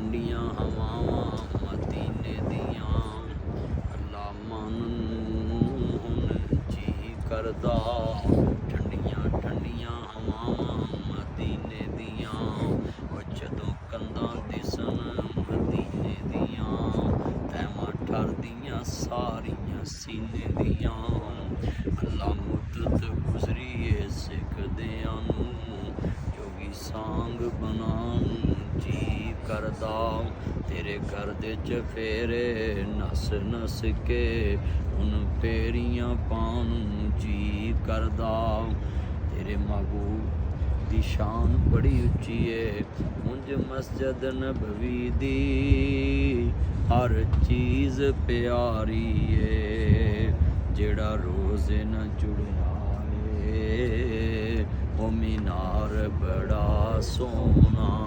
ਠੰਡੀਆਂ ਹਵਾਵਾਂ ਮਦੀਨੇ ਦੀਆਂ, ਅੱਲਾ ਮਨ ਨੂੰ ਹੁਣ ਜੀ ਕਰਦਾ। ਠੰਡੀਆਂ ਠੰਡੀਆਂ ਹਵਾਵਾਂ ਮਦੀਨੇ ਦੀਆਂ, ਉਹ ਜਦੋਂ ਕੰਧਾਂ ਦਿਸਣ ਮਦੀਨੇ ਦੀਆਂ, ਤੈਵਾਂ ਠਰਦੀਆਂ ਸਾਰੀਆਂ ਸੀਨੇ ਦੀਆਂ। ਅੱਲਾ ਮੁੱਦਤ ਗੁਜ਼ਰੀ ਏ ਸਿੱਖਦਿਆਂ ਨੂੰ, ਜੋਗੀ ਸਾਂਗ ਬਣਾਉਣ ਜੀ ਕਰਦਾ। ਤੇਰੇ ਘਰ ਦੇ ਚਫੇਰੇ ਨਸ ਨਸ ਕੇ, ਹੁਣ ਫੇਰੀਆਂ ਪਾਉਣ ਨੂੰ ਜੀ ਕਰਦਾ। ਤੇਰੇ ਮਹਿਬੂਬ ਦੀ ਸ਼ਾਨ ਬੜੀ ਉੱਚੀ ਏ, ਉਂਝ ਮਸਜਿਦ ਨਬਵੀ ਦੀ ਹਰ ਚੀਜ਼ ਪਿਆਰੀ ਏ। ਜਿਹੜਾ ਰੋਜ਼ੇ ਨਾਲ ਜੁੜਿਆ ਏ, ਉਹ ਮੀਨਾਰ ਬੜਾ ਸੋਹਣਾ।